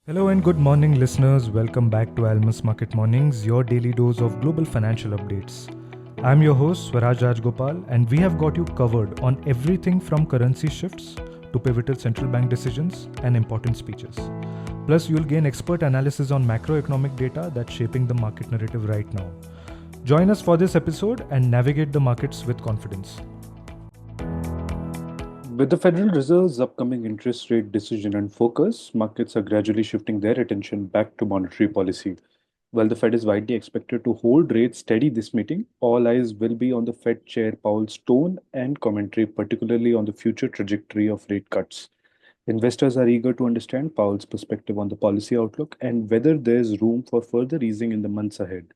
Hello and good morning, listeners. Welcome back to Almus Market Mornings, your daily dose of global financial updates. I'm your host, Swaraj Rajagopal, and we have got you covered on everything from currency shifts to pivotal central bank decisions and important speeches. Plus, you'll gain expert analysis on macroeconomic data that's shaping the market narrative right now. Join us for this episode and navigate the markets with confidence. With the Federal Reserve's upcoming interest rate decision and focus, markets are gradually shifting their attention back to monetary policy. While the Fed is widely expected to hold rates steady this meeting, all eyes will be on the Fed Chair Powell's tone and commentary, particularly on the future trajectory of rate cuts. Investors are eager to understand Powell's perspective on the policy outlook and whether there's room for further easing in the months ahead.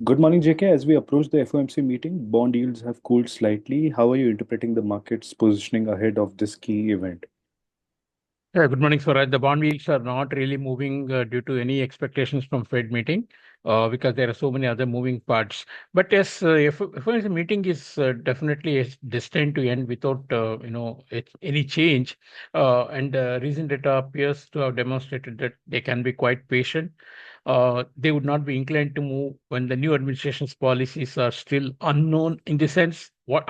Good morning, JK. As we approach the FOMC meeting, bond yields have cooled slightly. How are you interpreting the market's positioning ahead of this key event? Yeah, good morning, Swaraj. The bond yields are not really moving due to any expectations from Fed meeting because there are so many other moving parts. But yes, if the meeting is definitely is destined to end without any change, and recent data appears to have demonstrated that they can be quite patient. They would not be inclined to move when the new administration's policies are still unknown in the sense what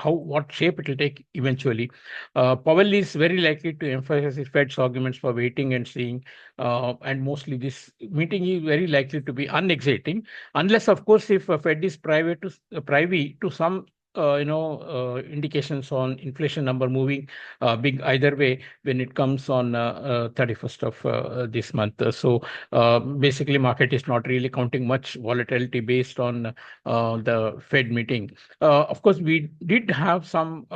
shape it will take eventually. Powell is very likely to emphasize his Fed's arguments for waiting and seeing, and mostly this meeting is very likely to be unexciting, unless, of course, if Fed is privy to some indications on inflation number moving big either way when it comes on 31st of this month. Basically, market is not really counting much volatility based on the Fed meeting. Of course, we did have some,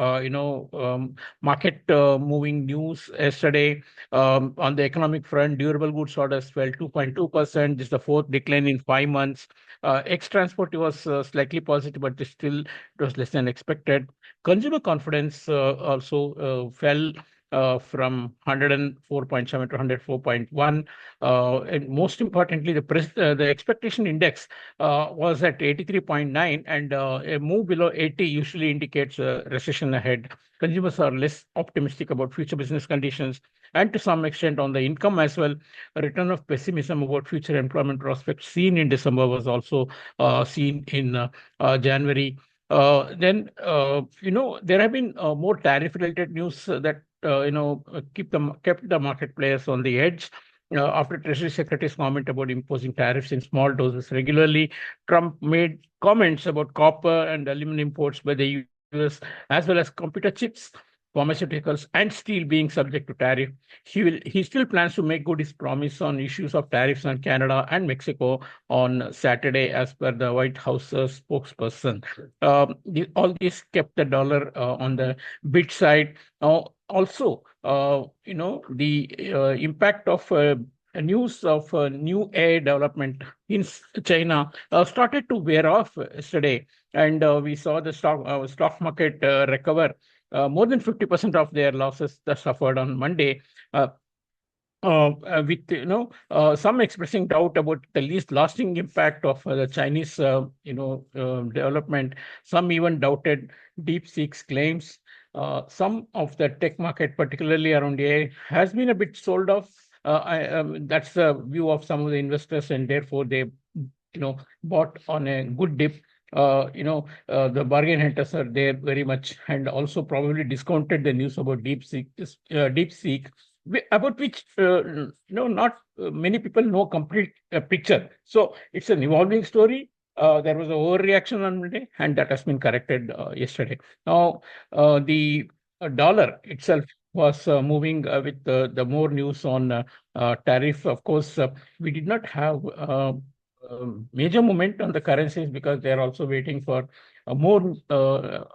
market moving news yesterday. On the economic front, durable goods orders fell 2.2%. This is the fourth decline in 5 months. Ex-transport was slightly positive, but it was less than expected. Consumer confidence also fell from 104.7 to 104.1. And most importantly, the expectation index was at 83.9, and a move below 80 usually indicates a recession ahead. Consumers are less optimistic about future business conditions, and to some extent on the income as well. A return of pessimism about future employment prospects seen in December was also seen in January. There have been more tariff-related news that kept the market players on the edge. After Treasury Secretary's comment about imposing tariffs in small doses regularly, Trump made comments about copper and aluminum imports by the US, as well as computer chips, pharmaceuticals, and steel being subject to tariff. He still plans to make good his promise on issues of tariffs on Canada and Mexico on Saturday, as per the White House spokesperson. All this kept the dollar on the bid side. Also, the impact of news of new AI development in China started to wear off yesterday, and we saw the stock market recover. More than 50% of their losses that suffered on Monday. With some expressing doubt about the least lasting impact of the Chinese development. Some even doubted DeepSeek's claims. Some of the tech market, particularly around AI, has been a bit sold off. That's the view of some of the investors, and therefore they bought on a good dip. The bargain hunters are there very much, and also probably discounted the news about DeepSeek, about which not many people know complete picture. So it's an evolving story. There was an overreaction on Monday, and that has been corrected yesterday. Now, the dollar itself was moving with the more news on tariff. Of course, we did not have major movement on the currencies because they are also waiting for more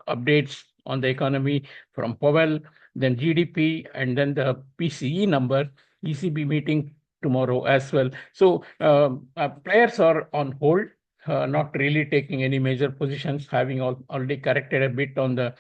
updates on the economy from Powell, then GDP, and then the PCE number. ECB meeting tomorrow as well. So players are on hold, not really taking any major positions, having already corrected a bit on the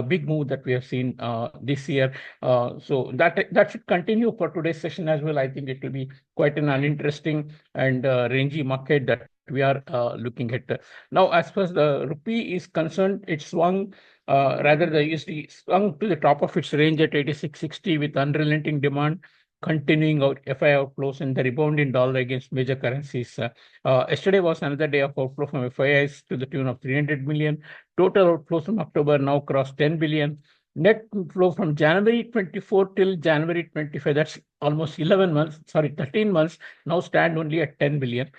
big move that we have seen this year. So that should continue for today's session as well. I think it will be quite an uninteresting and rangy market that we are looking at. Now, as far as the rupee is concerned, it swung, rather the USD swung to the top of its range at 86.60 with unrelenting demand. continuing out FI outflows and the rebound in dollar against major currencies. Yesterday was another day of outflow from FIIs to the tune of 300 million. Total outflows from October now crossed 10 billion. Net flow from January 24 till January 25, that's almost 13 months, now stand only at 10 billion.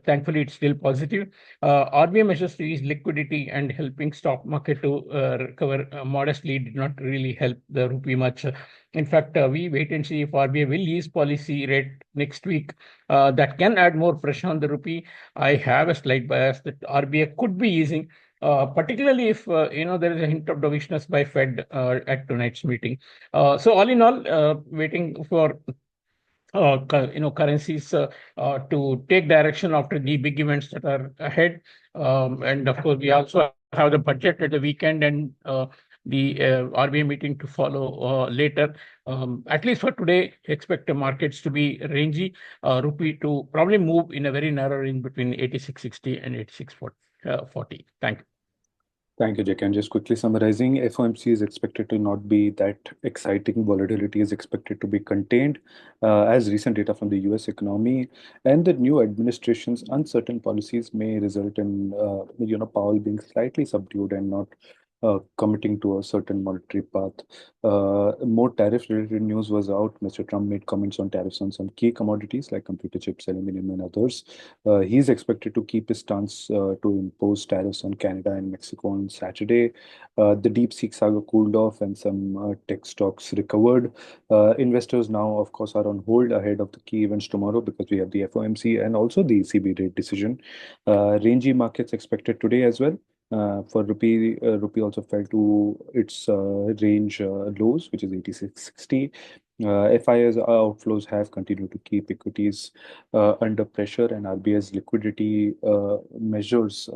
Thankfully, it's still positive. RBI measures to ease liquidity and helping stock market to recover modestly did not really help the rupee much. In fact, we wait and see if RBI will ease policy rate next week. That can add more pressure on the rupee. I have a slight bias that RBI could be easing, particularly if there is a hint of dovishness by Fed at tonight's meeting. So all in all, waiting for currencies to take direction after the big events that are ahead. And of course, we also have the budget at the weekend and the RBI meeting to follow later. At least for today, expect the markets to be rangy. Rupee to probably move in a very narrow range between 86.60 and 86.40. Thank you. Thank you, Jack. And just quickly summarizing, FOMC is expected to not be that exciting. Volatility is expected to be contained as recent data from the US economy and the new administration's uncertain policies may result in, Powell being slightly subdued and not committing to a certain monetary path. More tariff-related news was out. Mr. Trump made comments on tariffs on some key commodities like computer chips, aluminum, and others. He's expected to keep his stance to impose tariffs on Canada and Mexico on Saturday. The Deepseek saga cooled off and some tech stocks recovered. Investors now, of course, are on hold ahead of the key events tomorrow because we have the FOMC and also the ECB rate decision. Rangy markets expected today as well. For Rupee, Rupee also fell to its range lows, which is 86.60. FIS outflows have continued to keep equities under pressure, and RBI's liquidity measures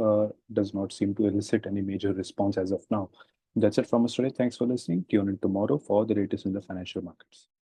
does not seem to elicit any major response as of now. That's it from us today. Thanks for listening. Tune in tomorrow for the latest in the financial markets.